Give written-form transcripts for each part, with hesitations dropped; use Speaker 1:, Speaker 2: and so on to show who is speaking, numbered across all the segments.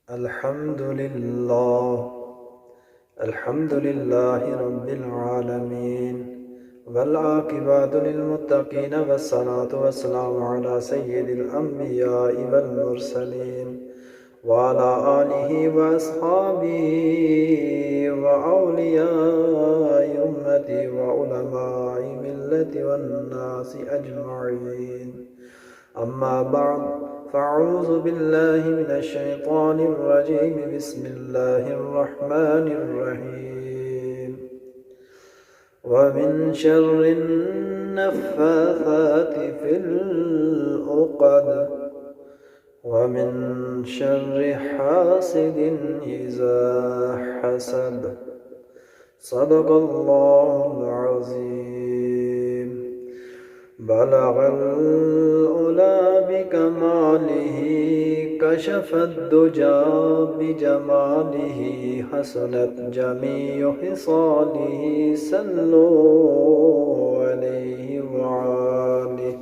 Speaker 1: الحمد لله الحمد لله رب العالمين والعاقبة للمتقين والصلاة والسلام على سيد الأنبياء والمرسلين وعلى آله وأصحابه وأولياء أمتي وعلماء ملتي والناس أجمعين. أما بعد فأعوذ بالله من الشيطان الرجيم. بسم الله الرحمن الرحيم. ومن شر النفاثات في العقد ومن شر حاسد إذا حسد. صدق الله العظيم. بلغ العلا بكماله كشف الدجى بجماله حسنت جميع خصاله صلوا عليه وآله.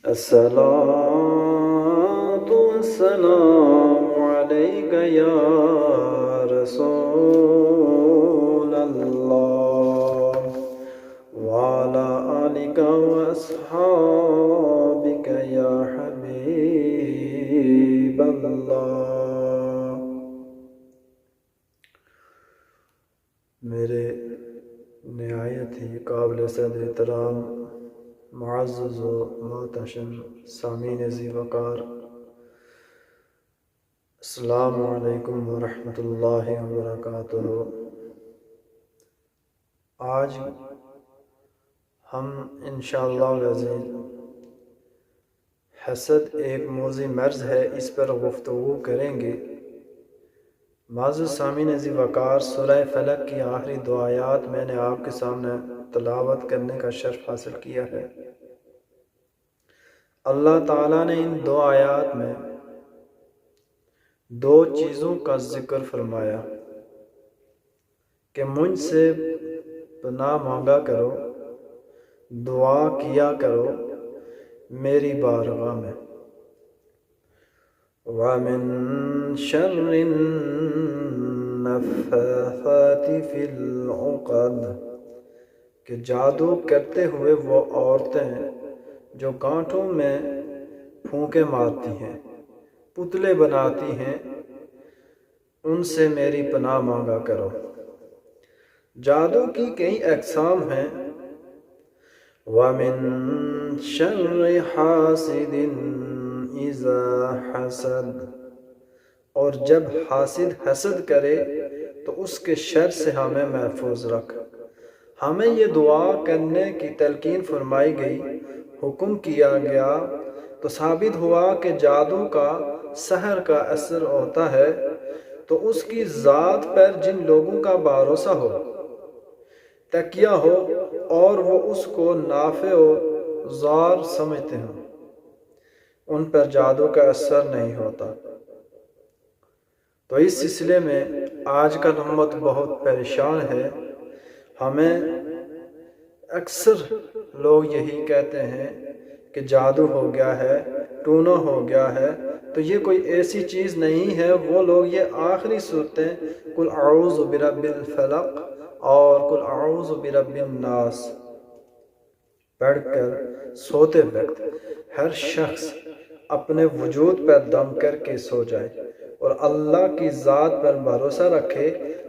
Speaker 1: الصلاة والسلام عليك يا رسول الله وعلى آلك وأصحابك يا حبيب الله. میرے نہایت ہی قابل صد احترام معزز و محتشم سامعین ذی وقار، السلام علیکم ورحمۃ اللہ وبرکاتہ. آج ہم انشاءاللہ العزیز حسد ایک موذی مرض ہے، اس پر گفتگو کریں گے. معزز سامعین ذی وقار، سورہ فلق کی آخری دو آیات میں نے آپ کے سامنے تلاوت کرنے کا شرف حاصل کیا ہے. اللہ تعالیٰ نے ان دو آیات میں دو چیزوں کا ذکر فرمایا کہ مجھ سے پناہ مانگا کرو، دعا کیا کرو میری بارگاہ میں. وَمِن شَرِّ النَّفَّاثَاتِ فِي الْعُقَدِ، کہ جادو کرتے ہوئے وہ عورتیں جو گانٹھوں میں پھونکے مارتی ہیں، پتلے بناتی ہیں، ان سے میری پناہ مانگا کرو. جادو کی کئی اقسام ہیں. وَمِن شَرِّ حَاسِدٍ إِذَا حَسَدَ، اور جب حاسد حسد کرے تو اس کے شر سے ہمیں محفوظ رکھ. ہمیں یہ دعا کرنے کی تلقین فرمائی گئی، حکم کیا گیا، تو ثابت ہوا کہ جادو کا سحر کا اثر ہوتا ہے تو اس کی ذات پر جن لوگوں کا بھروسہ ہو، تکیہ ہو اور وہ اس کو نافع و ضار سمجھتے ہوں، ان پر جادو کا اثر نہیں ہوتا. تو اس سلسلے میں آج کل امت بہت پریشان ہے. ہمیں اکثر لوگ یہی کہتے ہیں کہ جادو ہو گیا ہے، ٹونا ہو گیا ہے. تو یہ کوئی ایسی چیز نہیں ہے. وہ لوگ یہ آخری صورتیں قل اعوذ برب الفلق اور قل اعوذ برب الناس پڑھ کر سوتے وقت ہر شخص اپنے وجود پر دم کر کے سو جائے اور اللہ کی ذات پر بھروسہ رکھے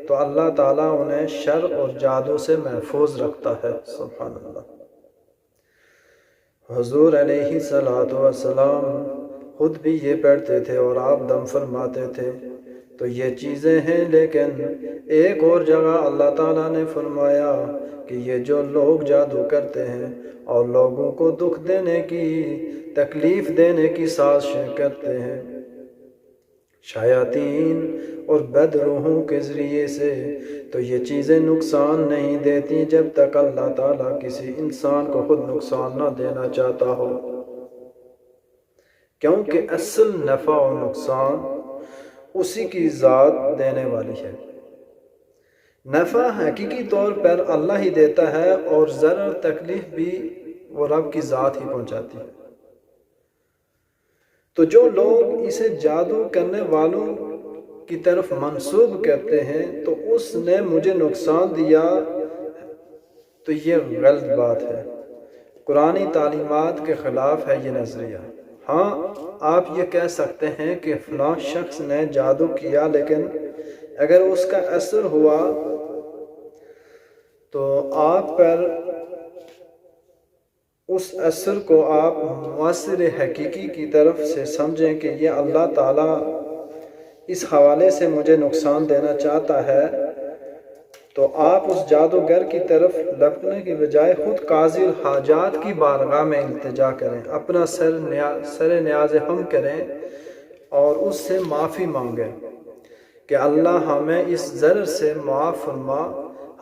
Speaker 1: تو اللہ تعالیٰ انہیں شر اور جادو سے محفوظ رکھتا ہے. سبحان اللہ. حضور علیہ السلام خود بھی یہ پڑھتے تھے اور آپ دم فرماتے تھے. تو یہ چیزیں ہیں، لیکن ایک اور جگہ اللہ تعالیٰ نے فرمایا کہ یہ جو لوگ جادو کرتے ہیں اور لوگوں کو دکھ دینے کی، تکلیف دینے کی سازشیں کرتے ہیں، شیاطین اور بد روحوں کے ذریعے سے، تو یہ چیزیں نقصان نہیں دیتی جب تک اللہ تعالیٰ کسی انسان کو خود نقصان نہ دینا چاہتا ہو. کیونکہ اصل نفع و نقصان اسی کی ذات دینے والی ہے. نفع حقیقی طور پر اللہ ہی دیتا ہے اور ضرر تکلیف بھی وہ رب کی ذات ہی پہنچاتی ہے. تو جو لوگ اسے جادو کرنے والوں کی طرف منسوب کرتے ہیں تو اس نے مجھے نقصان دیا، تو یہ غلط بات ہے، قرآنی تعلیمات کے خلاف ہے یہ نظریہ۔ ہاں، آپ یہ کہہ سکتے ہیں کہ فلاں شخص نے جادو کیا، لیکن اگر اس کا اثر ہوا تو آپ پر اس اثر کو آپ مؤثر حقیقی کی طرف سے سمجھیں کہ یہ اللہ تعالیٰ اس حوالے سے مجھے نقصان دینا چاہتا ہے، تو آپ اس جادوگر کی طرف لپکنے کی بجائے خود قاضی الحاجات کی بارگاہ میں التجا کریں، اپنا سر نیاز ہم کریں اور اس سے معافی مانگیں کہ اللہ ہمیں اس ضرر سے معاف فرما،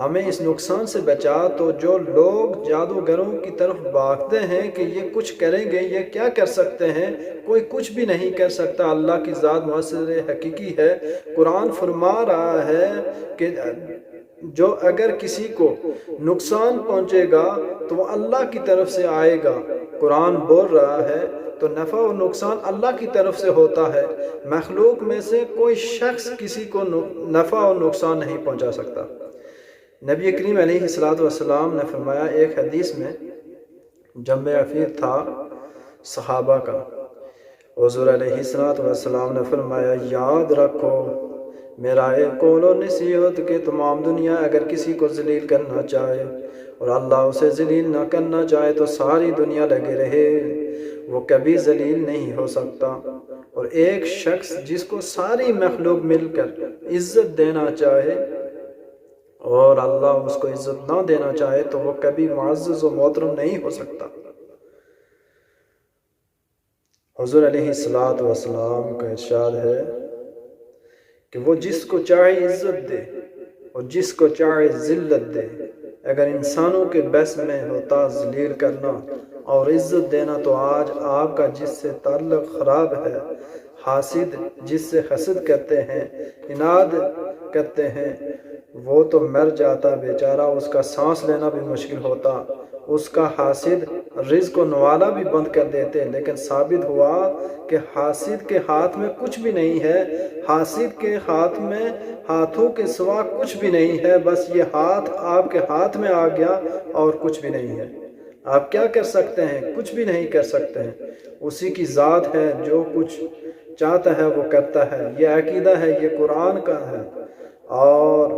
Speaker 1: ہمیں اس نقصان سے بچا۔ تو جو لوگ جادوگروں کی طرف بھاگتے ہیں کہ یہ کچھ کریں گے، یہ کیا کر سکتے ہیں؟ کوئی کچھ بھی نہیں کر سکتا، اللہ کی ذات مؤثر حقیقی ہے۔ قرآن فرما رہا ہے کہ جو اگر کسی کو نقصان پہنچے گا تو وہ اللہ کی طرف سے آئے گا۔ قرآن بول رہا ہے تو نفع و نقصان اللہ کی طرف سے ہوتا ہے، مخلوق میں سے کوئی شخص کسی کو نفع و نقصان نہیں پہنچا سکتا۔ نبی کریم علیہ السلام نے فرمایا ایک حدیث میں، جمع افیر تھا صحابہ کا، حضور علیہ السلام نے فرمایا یاد رکھو میرا ایک قول و نصیحت کہ تمام دنیا اگر کسی کو ذلیل کرنا چاہے اور اللہ اسے ذلیل نہ کرنا چاہے تو ساری دنیا لگے رہے، وہ کبھی ذلیل نہیں ہو سکتا۔ اور ایک شخص جس کو ساری مخلوق مل کر عزت دینا چاہے اور اللہ اس کو عزت نہ دینا چاہے تو وہ کبھی معزز و محترم نہیں ہو سکتا۔ حضور علیہ السلام کا ارشاد ہے کہ وہ جس کو چاہے عزت دے اور جس کو چاہے ذلت دے، اگر انسانوں کے بس میں ہوتا ذلیل کرنا اور عزت دینا تو آج آپ کا جس سے تعلق خراب ہے، حاسد جس سے حسد کرتے ہیں، اناد کرتے ہیں، وہ تو مر جاتا بیچارہ، اس کا سانس لینا بھی مشکل ہوتا، اس کا حاسد رزق و نوالا بھی بند کر دیتے۔ لیکن ثابت ہوا کہ حاسد کے ہاتھ میں کچھ بھی نہیں ہے، حاسد کے ہاتھ میں ہاتھوں کے سوا کچھ بھی نہیں ہے، بس یہ ہاتھ آپ کے ہاتھ میں آ گیا اور کچھ بھی نہیں ہے۔ آپ کیا کر سکتے ہیں؟ کچھ بھی نہیں کر سکتے ہیں، اسی کی ذات ہے، جو کچھ چاہتا ہے وہ کرتا ہے۔ یہ عقیدہ ہے، یہ قرآن کا ہے۔ اور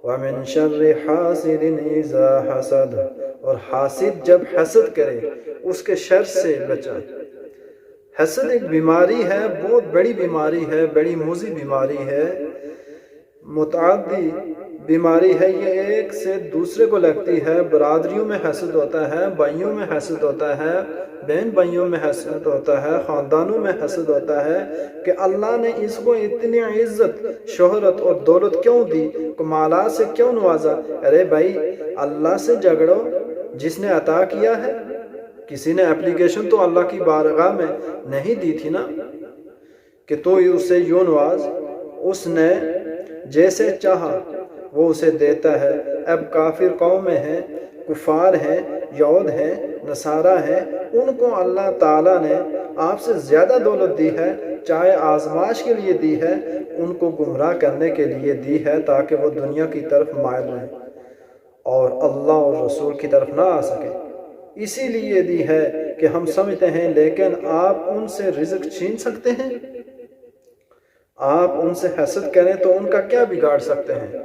Speaker 1: وَمِن شَرِّ حَاسِدٍ إِذَا حَسَدَ، اور حاسد جب حسد کرے اس کے شر سے بچا۔ حسد ایک بیماری ہے، بہت بڑی بیماری ہے، بڑی موذی بیماری ہے، متعدی بیماری ہے، یہ ایک سے دوسرے کو لگتی ہے۔ برادریوں میں حسد ہوتا ہے، بھائیوں میں حسد ہوتا ہے، بہن بھائیوں میں حسد ہوتا ہے، خاندانوں میں حسد ہوتا ہے کہ اللہ نے اس کو اتنی عزت، شہرت اور دولت کیوں دی، کمالات سے کیوں نوازا۔ ارے بھائی، اللہ سے جھگڑو جس نے عطا کیا ہے۔ کسی نے اپلیکیشن تو اللہ کی بارگاہ میں نہیں دی تھی نا کہ تو اسے یوں نواز، اس نے جیسے چاہا وہ اسے دیتا ہے۔ اب کافر قومیں ہیں، کفار ہیں، یہود ہیں، نصارہ ہیں، ان کو اللہ تعالیٰ نے آپ سے زیادہ دولت دی ہے، چاہے آزمائش کے لیے دی ہے، ان کو گمراہ کرنے کے لیے دی ہے تاکہ وہ دنیا کی طرف مائل رہیں اور اللہ اور رسول کی طرف نہ آ سکے۔ اسی لیے دی ہے کہ ہم سمجھتے ہیں، لیکن آپ ان سے رزق چھین سکتے ہیں؟ آپ ان سے حسد کریں تو ان کا کیا بگاڑ سکتے ہیں؟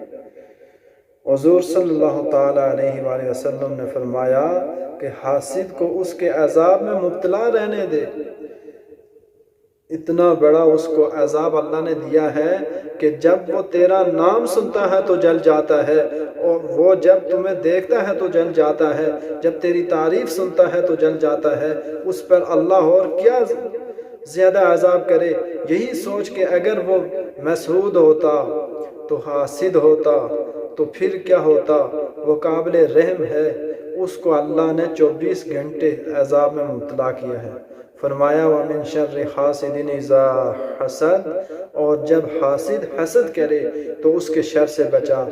Speaker 1: حضور صلی اللہ تعالیٰ علیہ وآلہ وسلم نے فرمایا کہ حاسد کو اس کے عذاب میں مبتلا رہنے دے۔ اتنا بڑا اس کو عذاب اللہ نے دیا ہے کہ جب وہ تیرا نام سنتا ہے تو جل جاتا ہے، اور وہ جب تمہیں دیکھتا ہے تو جل جاتا ہے، جب تیری تعریف سنتا ہے تو جل جاتا ہے۔ اس پر اللہ اور کیا زیادہ عذاب کرے۔ یہی سوچ کہ اگر وہ مسعود ہوتا تو حاسد ہوتا تو پھر کیا ہوتا؟ وہ قابل رحم ہے، اس کو اللہ نے 24 گھنٹے عذاب میں مبتلا کیا ہے۔ فرمایا وَمِن شَرِّ حَاسِدٍ إِذَا حَسَدَ، اور جب حاسد حسد کرے تو اس کے شر سے بچا۔